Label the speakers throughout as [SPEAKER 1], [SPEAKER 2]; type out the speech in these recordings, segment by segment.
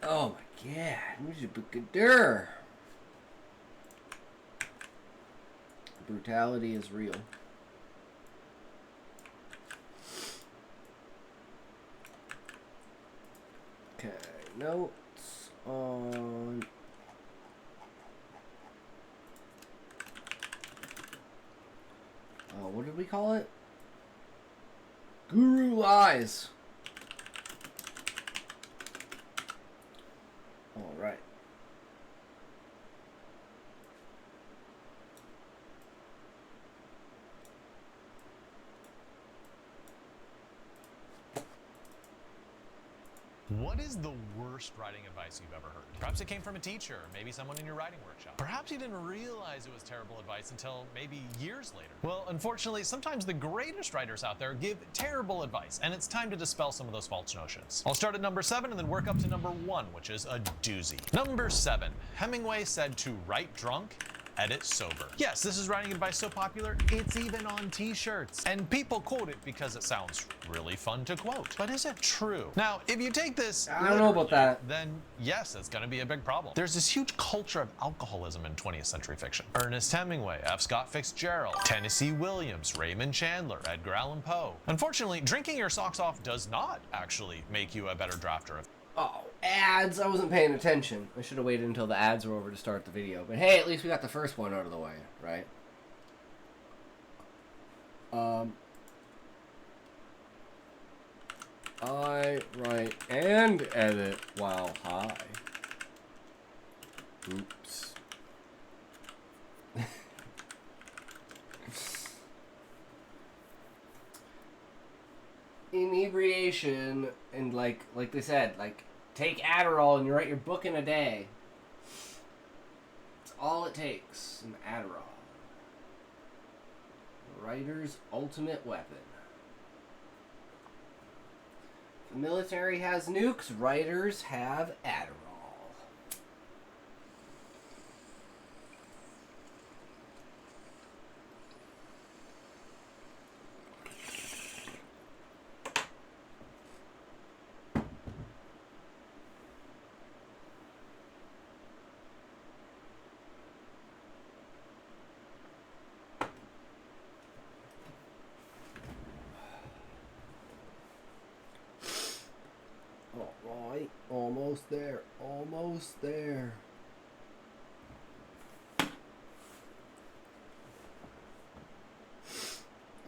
[SPEAKER 1] Oh my god, who's a bookadur? Brutality is real. Okay, notes on... what did we call it? Guru Lies. All right.
[SPEAKER 2] What is the worst writing advice you've ever heard? Perhaps it came from a teacher, maybe someone in your writing workshop. Perhaps you didn't realize it was terrible advice until maybe years later. Well, unfortunately, sometimes the greatest writers out there give terrible advice, and it's time to dispel some of those false notions. I'll start at number 7 and then work up to number 1, which is a doozy. Number 7, Hemingway said to write drunk, edit sober. Yes, this is writing advice so popular, it's even on t-shirts. And people quote it because it sounds really fun to quote. But is it true? Now, if you take this
[SPEAKER 1] I don't know about that.
[SPEAKER 2] Then yes, it's gonna be a big problem. There's this huge culture of alcoholism in 20th century fiction. Ernest Hemingway, F. Scott Fitzgerald, Tennessee Williams, Raymond Chandler, Edgar Allan Poe. Unfortunately, drinking your socks off does not actually make you a better drafter of.
[SPEAKER 1] Oh, ads. I wasn't paying attention. I should have waited until the ads were over to start the video. But hey, at least we got the first one out of the way, right? I write and edit while high. Oops. Inebriation and like they said, like take Adderall and you write your book in a day. It's all it takes. An Adderall. The writer's ultimate weapon. The military has nukes, writers have Adderall. Alright, almost there, almost there.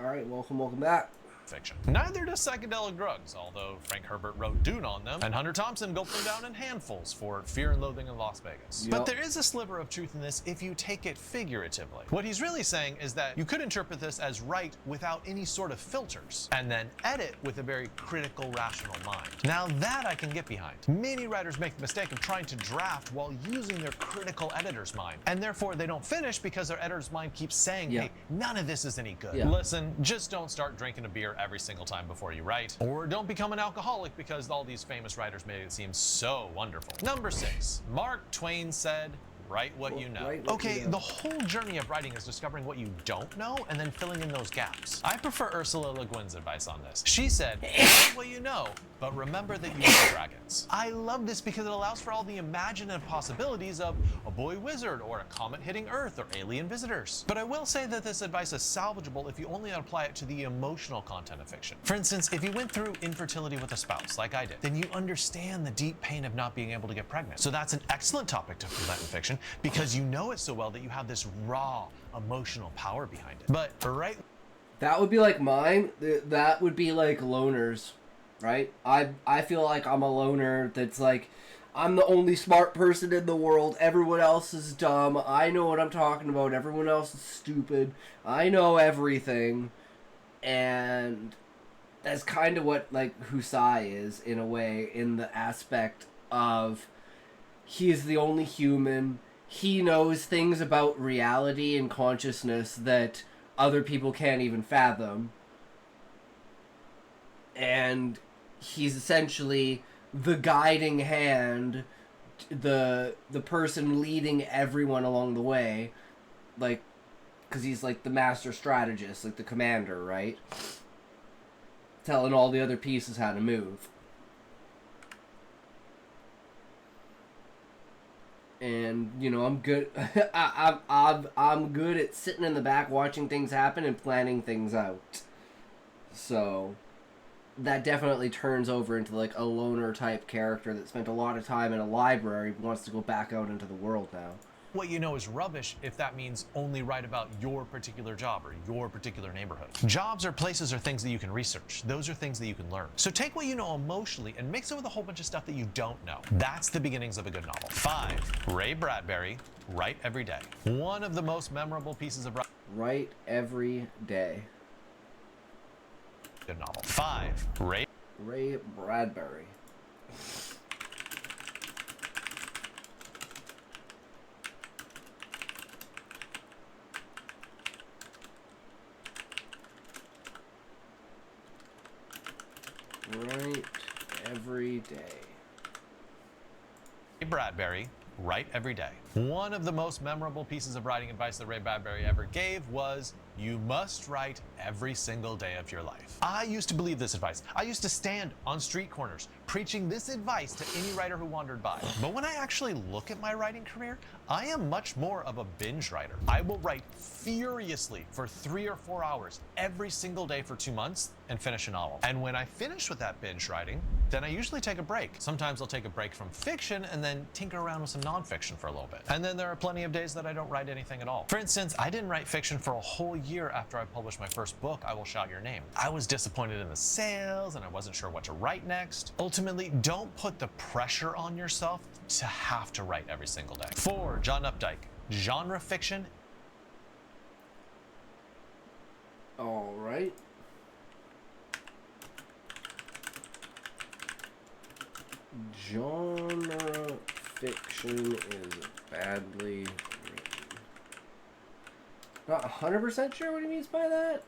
[SPEAKER 1] Alright, welcome back.
[SPEAKER 2] Fiction. Neither does psychedelic drugs, although Frank Herbert wrote Dune on them, and Hunter Thompson gulped them down in handfuls for Fear and Loathing in Las Vegas.
[SPEAKER 1] Yep.
[SPEAKER 2] But there is a sliver of truth in this if you take it figuratively. What he's really saying is that you could interpret this as write without any sort of filters, and then edit with a very critical, rational mind. Now that I can get behind. Many writers make the mistake of trying to draft while using their critical editor's mind, and therefore they don't finish because their editor's mind keeps saying, hey, none of this is any good.
[SPEAKER 1] Yeah.
[SPEAKER 2] Listen, just don't start drinking a beer every single time before you write. Or don't become an alcoholic because all these famous writers made it seem so wonderful. Number 6, Mark Twain said, write what you know. Okay, the whole journey of writing is discovering what you don't know and then filling in those gaps. I prefer Ursula Le Guin's advice on this. She said, write what you know, but remember that you are dragons. I love this because it allows for all the imaginative possibilities of a boy wizard or a comet hitting Earth or alien visitors. But I will say that this advice is salvageable if you only apply it to the emotional content of fiction. For instance, if you went through infertility with a spouse, like I did, then you understand the deep pain of not being able to get pregnant. So that's an excellent topic to present in fiction because you know it so well that you have this raw emotional power behind it. But right,
[SPEAKER 1] that would be like mine. That would be like loners, right? I feel like I'm a loner that's like, I'm the only smart person in the world. Everyone else is dumb. I know what I'm talking about. Everyone else is stupid. I know everything. And that's kind of what like Husai is in a way, in the aspect of he is the only human. He knows things about reality and consciousness that other people can't even fathom. And he's essentially the guiding hand, the person leading everyone along the way, like, because he's like the master strategist, like the commander, right? telling all the other pieces how to move. And you know, I'm good. I'm good at sitting in the back watching things happen and planning things out. So that definitely turns over into like a loner type character that spent a lot of time in a library but wants to go back out into the world now.
[SPEAKER 2] What you know is rubbish if that means only write about your particular job or your particular neighborhood. Jobs or places are things that you can research. Those are things that you can learn. So take what you know emotionally and mix it with a whole bunch of stuff that you don't know. That's the beginnings of a good novel. 5. Ray Bradbury, Write Every Day. One of the most memorable pieces of
[SPEAKER 1] Write Every Day.
[SPEAKER 2] Good novel. 5. Ray
[SPEAKER 1] Bradbury. Write Every Day.
[SPEAKER 2] Ray Bradbury, Write Every Day. One of the most memorable pieces of writing advice that Ray Bradbury ever gave was, you must write every single day of your life. I used to believe this advice. I used to stand on street corners preaching this advice to any writer who wandered by. But when I actually look at my writing career, I am much more of a binge writer. I will write furiously for 3 or 4 hours every single day for 2 months and finish a novel. And when I finish with that binge writing, then I usually take a break. Sometimes I'll take a break from fiction and then tinker around with some nonfiction for a little bit. And then there are plenty of days that I don't write anything at all. For instance, I didn't write fiction for a whole year after I published my first book, I Will Shout Your Name. I was disappointed in the sales and I wasn't sure what to write next. Ultimately, don't put the pressure on yourself to have to write every single day. 4. John Updike, genre fiction.
[SPEAKER 1] All right. Genre fiction is badly written. Not 100% sure what he means by that.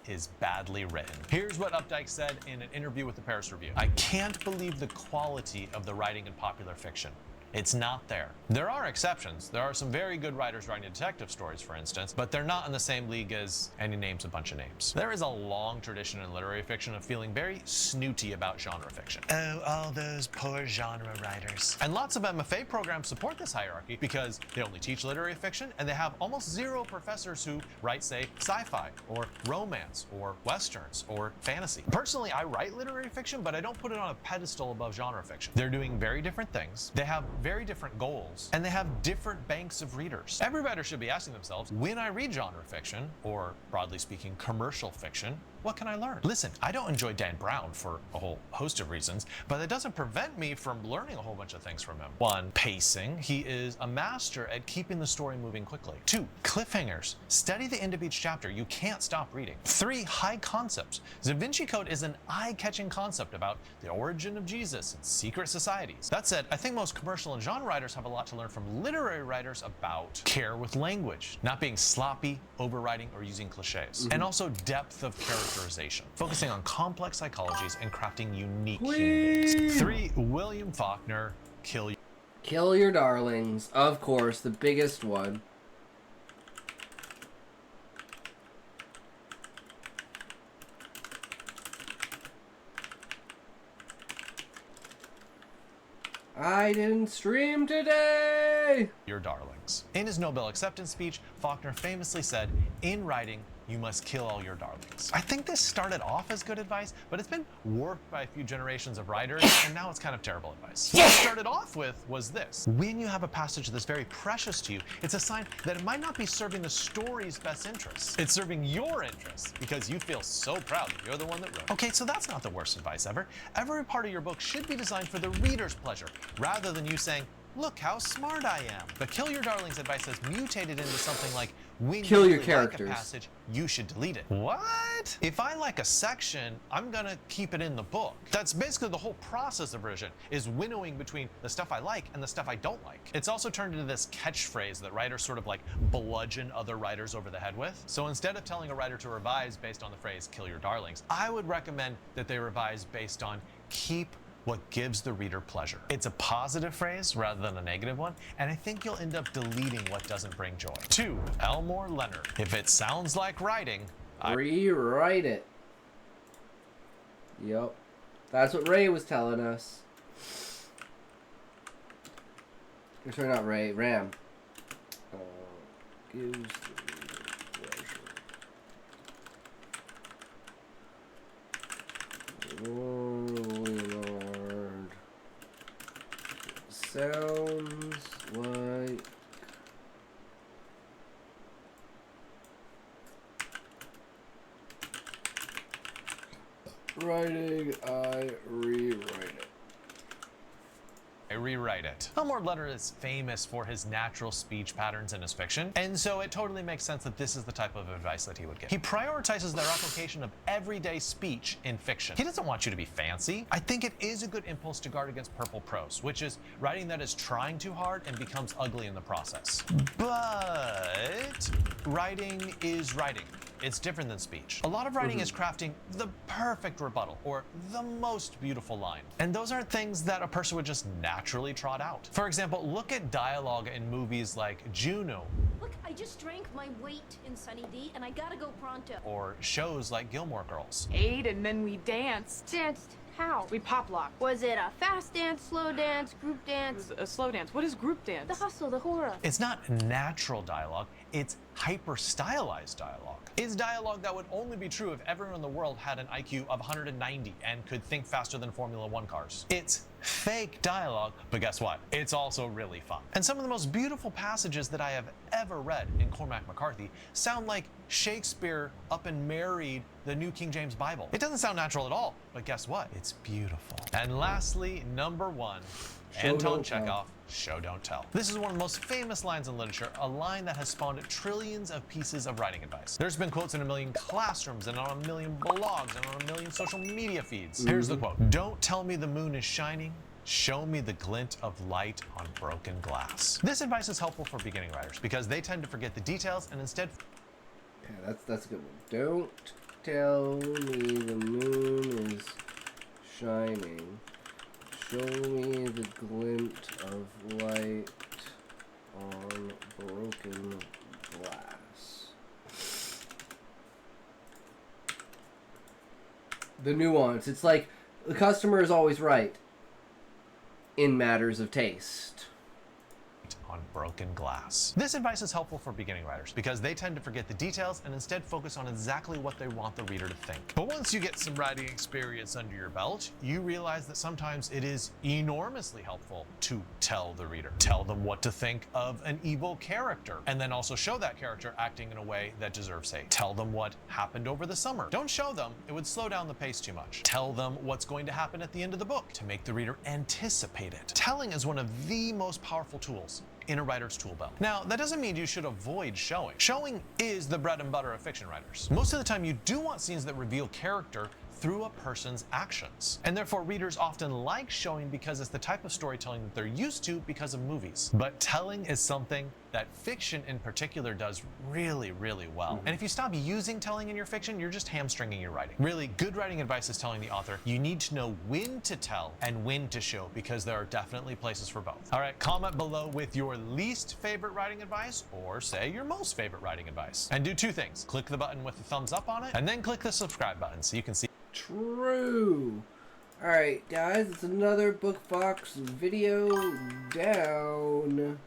[SPEAKER 2] Is badly written. Here's what Updike said in an interview with the Paris Review. I can't believe the quality of the writing in popular fiction. It's not there. There are exceptions. There are some very good writers writing detective stories, for instance, but they're not in the same league as, and he names a bunch of names. There is a long tradition in literary fiction of feeling very snooty about genre fiction. Oh, all those poor genre writers. And lots of MFA programs support this hierarchy because they only teach literary fiction and they have almost zero professors who write, say, sci-fi or romance or westerns or fantasy. Personally, I write literary fiction, but I don't put it on a pedestal above genre fiction. They're doing very different things. They have very different goals, and they have different banks of readers. Every writer should be asking themselves, when I read genre fiction, or broadly speaking, commercial fiction, what can I learn? Listen, I don't enjoy Dan Brown for a whole host of reasons, but that doesn't prevent me from learning a whole bunch of things from him. 1, pacing. He is a master at keeping the story moving quickly. 2, cliffhangers. Study the end of each chapter. You can't stop reading. 3, high concepts. Da Vinci Code is an eye-catching concept about the origin of Jesus and secret societies. That said, I think most commercial and genre writers have a lot to learn from literary writers about care with language, not being sloppy, overwriting, or using cliches, and also depth of characterization, focusing on complex psychologies and crafting unique human beings. 3, William Faulkner, Kill
[SPEAKER 1] Your Darlings, of course, the biggest one. I didn't stream today!
[SPEAKER 2] Your Darlings. In his Nobel acceptance speech, Faulkner famously said, in writing, you must kill all your darlings. I think this started off as good advice, but it's been warped by a few generations of writers, and now it's kind of terrible advice. What it started off with was this. When you have a passage that's very precious to you, it's a sign that it might not be serving the story's best interests. It's serving your interests because you feel so proud that you're the one that wrote it. Okay, so that's not the worst advice ever. Every part of your book should be designed for the reader's pleasure, rather than you saying, look how smart I am. But Kill Your Darlings advice has mutated into something like, when
[SPEAKER 1] kill
[SPEAKER 2] you
[SPEAKER 1] your
[SPEAKER 2] really
[SPEAKER 1] characters.
[SPEAKER 2] like a passage, you should delete it. What? If I like a section, I'm gonna keep it in the book. That's basically the whole process of revision, is winnowing between the stuff I like and the stuff I don't like. It's also turned into this catchphrase that writers sort of like bludgeon other writers over the head with. So instead of telling a writer to revise based on the phrase, kill your darlings, I would recommend that they revise based on keep what gives the reader pleasure. It's a positive phrase rather than a negative one, and I think you'll end up deleting what doesn't bring joy. 2, Elmore Leonard. If it sounds like writing,
[SPEAKER 1] rewrite it. Yep. That's what Ray was telling us. Sorry, not Ray. Ram. Gives the pleasure. Leonard. Sounds like... writing, I rewrite it.
[SPEAKER 2] I rewrite it. Elmore Leonard is famous for his natural speech patterns in his fiction, and so it totally makes sense that this is the type of advice that he would give. He prioritizes the application of everyday speech in fiction. He doesn't want you to be fancy. I think it is a good impulse to guard against purple prose, which is writing that is trying too hard and becomes ugly in the process. But writing is writing. It's different than speech. A lot of writing is crafting the perfect rebuttal or the most beautiful line. And those aren't things that a person would just naturally trot out. For example, look at dialogue in movies like Juno.
[SPEAKER 3] Look, I just drank my weight in Sunny D and I gotta go pronto.
[SPEAKER 2] Or shows like Gilmore Girls.
[SPEAKER 4] Ate and then we danced.
[SPEAKER 3] Danced? How?
[SPEAKER 4] We pop locked.
[SPEAKER 3] Was it a fast dance, slow dance, group
[SPEAKER 4] It
[SPEAKER 3] dance?
[SPEAKER 4] was a slow dance. What is group dance?
[SPEAKER 3] The hustle, the horror.
[SPEAKER 2] It's not natural dialogue, it's hyper-stylized dialogue. It's dialogue that would only be true if everyone in the world had an IQ of 190 and could think faster than Formula One cars. It's fake dialogue, but guess what? It's also really fun. And some of the most beautiful passages that I have ever read in Cormac McCarthy sound like Shakespeare up and married the New King James Bible. It doesn't sound natural at all, but guess what? It's beautiful. And lastly, number one, Anton Chekhov, show don't tell. This is one of the most famous lines in literature, a line that has spawned trillions of pieces of writing advice. There's been quotes in a million classrooms and on a million blogs and on a million social media feeds. Here's the quote. Don't tell me the moon is shining. Show me the glint of light on broken glass. This advice is helpful for beginning writers because they tend to forget the details and instead...
[SPEAKER 1] Yeah, that's a good one. Don't tell me the moon is shining. Show me the glint of light on broken glass. The nuance. It's like the customer is always right in matters of taste.
[SPEAKER 2] On broken glass. This advice is helpful for beginning writers because they tend to forget the details and instead focus on exactly what they want the reader to think. But once you get some writing experience under your belt, you realize that sometimes it is enormously helpful to tell the reader. Tell them what to think of an evil character and then also show that character acting in a way that deserves hate. Tell them what happened over the summer. Don't show them, it would slow down the pace too much. Tell them what's going to happen at the end of the book to make the reader anticipate it. Telling is one of the most powerful tools in a writer's tool belt. Now, that doesn't mean you should avoid showing. Showing is the bread and butter of fiction writers. Most of the time, you do want scenes that reveal character through a person's actions. And therefore, readers often like showing because it's the type of storytelling that they're used to because of movies. But telling is something that fiction in particular does really, really well. And if you stop using telling in your fiction, you're just hamstringing your writing. Really, good writing advice is telling the author, you need to know when to tell and when to show because there are definitely places for both. All right, comment below with your least favorite writing advice or say your most favorite writing advice. And do two things. Click the button with the thumbs up on it and then click the subscribe button so you can see.
[SPEAKER 1] True. Alright, guys, it's another Bookfox video down.